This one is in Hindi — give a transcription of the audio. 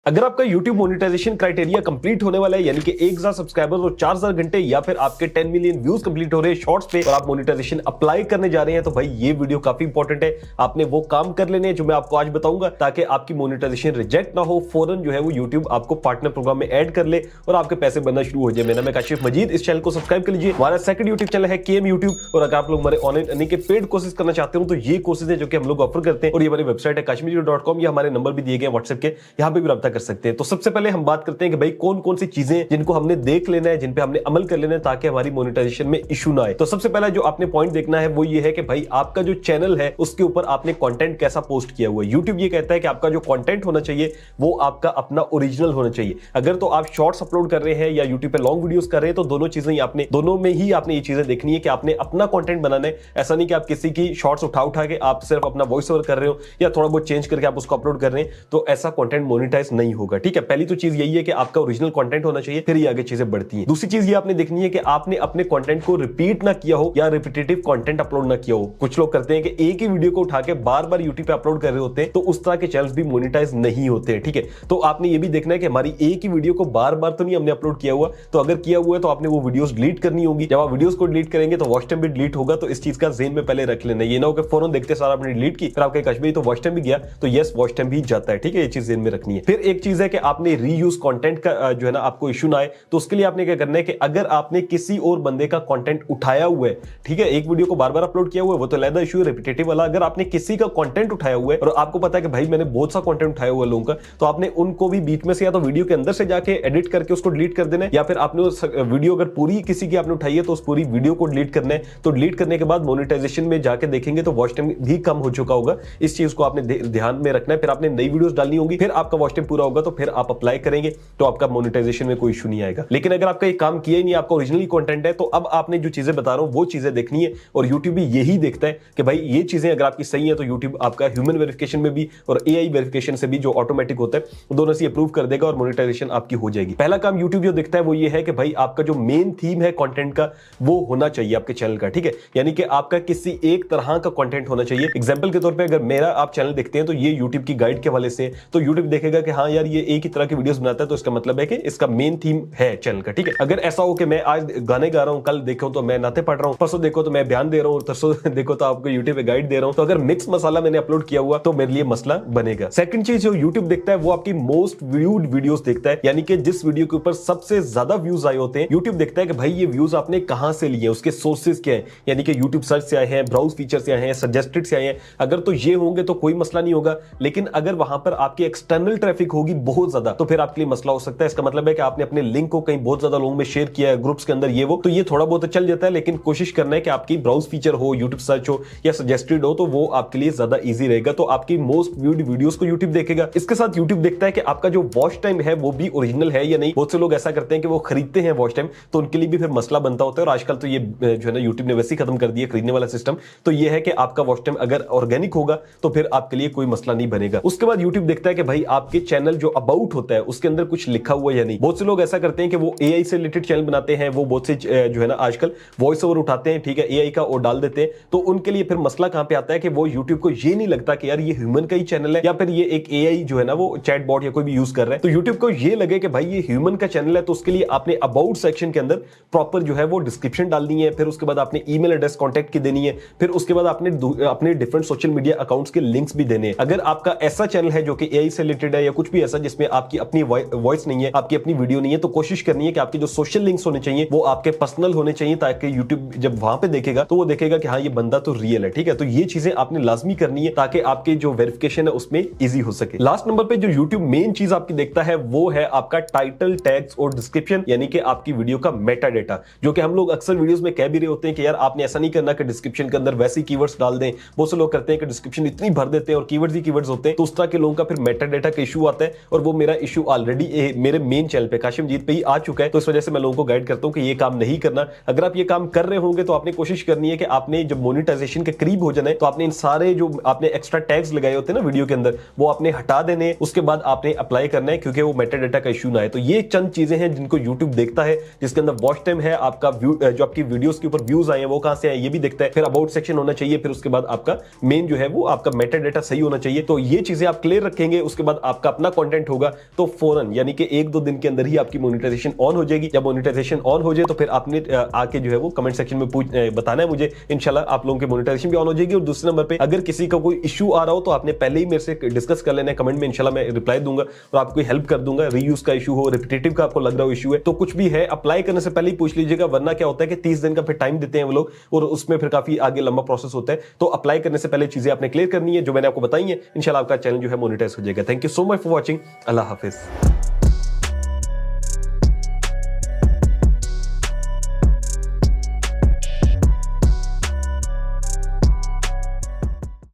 अगर आपका YouTube मोनेटाइजेशन क्राइटेरिया कंप्लीट होने वाला है, यानी कि 1000 सब्सक्राइबर्स और 4000 घंटे या फिर आपके 10 मिलियन व्यूज कंप्लीट हो रहे हैं शॉर्ट्स पे और आप मोनेटाइजेशन अप्लाई करने जा रहे हैं, तो भाई ये वीडियो काफी इंपॉर्टेंट है। आपने वो काम कर लेने हैं जो मैं आपको आज बताऊंगा, ताकि आपकी मोनेटाइजेशन रिजेक्ट ना हो, फौरन जो है वो YouTube आपको पार्टनर प्रोग्राम में ऐड कर ले और आपके पैसे बनना शुरू हो जाए। मेरा नाम है काशिफ मजीद, इस चैनल को सब्सक्राइब कर लीजिए। हमारा सेकंड YouTube चैनल है KM YouTube, और अगर आप लोग हमारे ऑनलाइन अर्निंग के पेड कोर्सेज करना चाहते हो तो ये कोर्सेज है जो कि हम लोग ऑफर करते हैं, और ये हमारी वेबसाइट है kashmiri.com, या हमारे नंबर भी दिए गए व्हाट्सएप के, यहाँ पे भी रब्ता कर सकते हैं। तो सबसे पहले हम बात करते हैं कि भाई कौन कौन सी चीजें जिनको हमने देख लेना है, जिन पे हमने अमल कर लेना है ताकि हमारी मोनेटाइजेशन में इशू ना आए। तो सबसे पहला जो आपने पॉइंट देखना है वो ये है कि भाई आपका जो चैनल है उसके ऊपर आपने कंटेंट कैसा पोस्ट किया हुआ है। YouTube ये कहता है कि आपका जो कंटेंट होना चाहिए वो आपका अपना ओरिजिनल होना चाहिए। अगर तो आप शॉर्ट्स अपलोड कर रहे हैं या YouTube पे लॉन्ग वीडियोस कर रहे हैं तो दोनों चीजें ही आपने, दोनों में ही आपने ये चीजें देखनी है कि आपने अपना कंटेंट बनाना है। ऐसा नहीं कि आप किसी की शॉर्ट्स उठा के आप सिर्फ अपना वॉइस ओवर कर रहे हो या थोड़ा बहुत चेंज करके आप उसको अपलोड कर रहे हैं, तो ऐसा कंटेंट मोनेटाइज नहीं होगा। ठीक है, पहली तो चीज यही है कि आपका ओरिजिनल कंटेंट होना चाहिए, फिर ये आगे चीजें बढ़ती हैं। दूसरी चीज ये आपने देखनी है कि आपने अपने कंटेंट को रिपीट ना किया हो या रिपीटेटिव कंटेंट अपलोड ना किया हो। कुछ लोग करते हैं कि एक ही वीडियो को उठा के बार बार यूट्यूब पे अपलोड कर रहे होते हैं, तो उस तरह के चैनल्स भी मोनेटाइज नहीं होते हैं। ठीक है, तो आपने ये भी देखना है कि हमारी एक ही वीडियो को बार बार तो नहीं हमने अपलोड किया हुआ, तो अगर किया हुआ है तो आपने वो वीडियोस डिलीट करनी होगी। जब आप वीडियोस को डिलीट करेंगे तो वॉच टाइम भी डिलीट होगा, तो इस चीज का ज़हन में पहले रख लेना। ये ना हो कि फौरन देखते सारा आपने डिलीट की, फिर आपके कश्मीरी तो वॉच टाइम भी गया, तो यस वॉच टाइम भी जाता है। ठीक है, ये चीज ज़हन में रखनी है। फिर एक चीज है कि आपने रीयूज कंटेंट का जो है ना आपको इशू ना आए, तो उसके लिए आपने क्या करना है कि अगर आपने किसी और बंदे का कंटेंट उठाया हुआ है, ठीक है, एक वीडियो को बार बार अपलोड किया हुआ है वो तो अलग इशू है, रिपीटेटिव वाला। अगर आपने किसी का कंटेंट उठाया हुआ है और आपको पता है कि भाई मैंने बहुत सा कंटेंट उठाया हुआ है लोगों का, तो आपने उनको भी बीच में से या तो वीडियो के अंदर से जाके एडिट करके उसको डिलीट कर देना है, या फिर आपने उस वीडियो अगर पूरी किसी की आपने उठाई है तो उस पूरी वीडियो को डिलीट करना है। तो डिलीट करने के बाद मोनेटाइजेशन में जाके देखेंगे तो वॉच टाइम भी कम हो चुका होगा। इस चीज को आपने ध्यान में रखना है। फिर आपने नई वीडियोस डालनी होगी, फिर आपका वॉच टाइम पूरा होगा, तो फिर आप अप्लाई करेंगे तो आपका मोनेटाइजेशन में कोई इशू नहीं आएगा। लेकिन अगर आपका ये काम किया ही नहीं, आपका ओरिजिनली कंटेंट है, तो अब आपने जो चीजें बता रहा हूं वो चीजें देखनी है, और यूट्यूब भी यही देखता है कि भाई ये चीजें अगर आपकी सही है तो यूट्यूब आपका ह्यूमन वेरिफिकेशन में भी और AI वेरिफिकेशन से भी जो ऑटोमेटिक होता है दोनों से अप्रूव कर देगा और मोनेटाइजेशन आपकी हो जाएगी। पहला काम यूट्यूब जो देखता है वो ये है कि भाई आपका जो मेन थीम है कंटेंट का वो होना चाहिए आपके चैनल का। ठीक है, यानी कि आपका किसी एक तरह का कंटेंट होना चाहिए। एग्जांपल के तौर पे अगर मेरा आप चैनल देखते हैं तो ये यूट्यूब की गाइड के हवाले से, तो यूट्यूब देखेगा कि हाँ यार ये एक ही तरह की वीडियोस बनाता है, तो इसका मतलब है कि इसका मेन थीम है चैनल का। ठीक है, अगर ऐसा हो कि मैं आज गाने गा रहा हूं, कल देखो तो मैं नाते पढ़ रहा हूं, परसों देखो तो मैं बयान दे रहा हूं, तरसों देखो तो आपको यूट्यूब पे गाइड दे रहा हूं, तो अगर मिक्स मसाला मैंने अपलोड किया हुआ तो मेरे लिए मसला बनेगा। सेकंड चीज जो यूट्यूब देखता है वो आपकी मोस्ट व्यूड वीडियोस देखता है, यानी कि जिस वीडियो के ऊपर सबसे ज्यादा व्यूज आए होते हैं, यूट्यूब देखता है कि भाई ये व्यूज आपने कहां से लिए, उसके सोर्सेज क्या है, यानी कि यूट्यूब सर्च से आए हैं, ब्राउज फीचर से आए हैं, सजेस्टेड से आए हैं। अगर तो ये होंगे तो कोई मसला नहीं होगा, लेकिन अगर वहां पर आपकी एक्सटर्नल ट्रैफिक होगी बहुत ज्यादा तो फिर आपके लिए मसला हो सकता है। इसका मतलब है कि आपने अपने लिंक को कहीं बहुत ज्यादा लोगों में शेयर किया है, ग्रुप्स के अंदर ये वो, तो ये थोड़ा बहुत चल जाता है, लेकिन कोशिश करना है कि आपकी ब्राउज फीचर हो, यूट्यूब सर्च हो या सजेस्टेड हो, तो वो आपके लिए ज्यादा इजी रहेगा। तो आपकी मोस्ट व्यूड वीडियोस को यूट्यूब देखेगा। इसके साथ यूट्यूब देखता है कि आपका जो वॉच टाइम है वो भी ओरिजिनल है या नहीं। बहुत से लोग ऐसा करते हैं कि वो खरीदते हैं वॉच टाइम, तो उनके लिए भी फिर मसला बनता होता है, और आजकल तो ये जो है ना यूट्यूब ने वैसे ही खत्म कर दिया खरीदने वाला सिस्टम। तो ये है कि आपका वॉच टाइम अगर ऑर्गेनिक होगा तो फिर आपके लिए कोई मसला नहीं बनेगा। उसके बाद यूट्यूब देखता है कि भाई आपके चैनल जो अबाउट होता है उसके अंदर कुछ लिखा हुआ या नहीं। बहुत से लोग ऐसा करते हैं कि वो AI से रिलेटेड चैनल बनाते हैं, वो बहुत से जो है ना आजकल वॉइस ओवर उठाते हैं, ठीक है, AI का और डाल देते हैं, तो उनके लिए फिर मसला कहां पे आता है कि वो यूट्यूब को ये नहीं लगता कि यार ये ह्यूमन का ही चैनल है या फिर ये एक AI जो है ना वो चैट बॉट या कोई भी यूज कर रहा है। तो यूट्यूब को ये लगे कि भाई ये ह्यूमन का चैनल है, तो उसके लिए आपने अबाउट सेक्शन के अंदर प्रॉपर जो है वो डिस्क्रिप्शन डालनी है, फिर उसके बाद आपने ईमेल एड्रेस कॉन्टैक्ट की देनी है, फिर उसके बाद आपने अपने डिफरेंट सोशल मीडिया अकाउंट्स के लिंक्स भी देने हैं। अगर आपका ऐसा चैनल है जो कि AI से रिलेटेड है या कुछ भी ऐसा जिसमें आपकी अपनी वॉइस नहीं है, आपकी अपनी वीडियो नहीं है, तो कोशिश करनी है कि आपके जो सोशल लिंक्स होने चाहिए वो आपके पर्सनल होने चाहिए, ताकि यूट्यूब जब वहां पे देखेगा तो वो देखेगा कि हाँ ये बंदा तो रियल है। ठीक है, तो ये चीजें आपने लाजमी करनी है ताकि आपके जो वेरिफिकेशन है उसमें इजी हो सके। लास्ट नंबर पे जो यूट्यूब मेन चीज आपकी देखता है वो है आपका टाइटल, टैग्स और डिस्क्रिप्शन, यानी कि आपकी वीडियो का मेटा डेटा, जो कि हम लोग अक्सर वीडियोस में कह भी रहे होते हैं कि यार आपने ऐसा नहीं करना कि डिस्क्रिप्शन के अंदर वैसे कीवर्ड्स डाल दें। बहुत से लोग करते हैं कि डिस्क्रिप्शन इतनी भर देते हैं और कीवर्ड्स ही कीवर्ड्स होते हैं, तो उस तरह के लोगों का फिर मेटा डेटा का इशू आता है, और वो मेरा इशू ऑलरेडी मेरे मेन चैनल पे काशिफ मजीद पे ही आ चुका है। तो इस वजह से मैं लोगों को गाइड करता हूं कि ये काम नहीं करना। अगर आप ये काम कर रहे होंगे तो आपने कोशिश करनी है कि आपने जब मोनेटाइजेशन के करीब हो जाना है तो आपने इन सारे जो आपने एक्स्ट्रा टैग्स लगाए होते हैं ना वीडियो के अंदर, वो आपने हटा देने, उसके बाद आपने अप्लाई करना है, क्योंकि वो मेटा डेटा का इशू ना है। तो ये चंद चीजें हैं जिनको यूट्यूब देखता है, जिसके अंदर वॉच टाइम है, आपका जो आपकी वीडियोस के ऊपर व्यूज आए हैं वो कहां से आए ये भी देखता है, फिर अबाउट सेक्शन होना चाहिए, फिर उसके बाद आपका मेन जो है वो आपका मेटा डेटा सही होना चाहिए। तो ये चीजें आप क्लियर रखेंगे, उसके बाद आपका अपना कंटेंट होगा तो फौरन यानी कि 1-2 दिन के अंदर ही आपकी मोनेटाइजेशन ऑन हो जाएगी। जब मोनेटाइजेशन ऑन हो जाए तो फिर आपने आके जो है वो कमेंट सेक्शन में बताना है मुझे, इंशाल्लाह आप लोगों की मोनेटाइजेशन भी ऑन हो जाएगी। और दूसरे नंबर पे अगर किसी का कोई इशू आ रहा हो तो आपने पहले ही मेरे से डिस्कस कर लेना है कमेंट में, इंशाल्लाह मैं रिप्लाई दूंगा और आपको हेल्प कर दूंगा। रीयूज का इशू हो, रिपीटेटिव का आपको लग रहा हो इशू है, तो कुछ भी है अप्लाई करने से पहले ही पूछ लीजिएगा, वरना क्या होता है कि 30 दिन का फिर टाइम देते हैं वो लोग और उसमें फिर काफी आगे लंबा प्रोसेस होता है। तो अप्लाई करने से पहले चीजें आपने क्लियर करनी है जो मैंने आपको बताई है, इंशाल्लाह आपका चैनल जो है मोनेटाइज हो जाएगा। Thank you so much for watching. Allah Hafiz.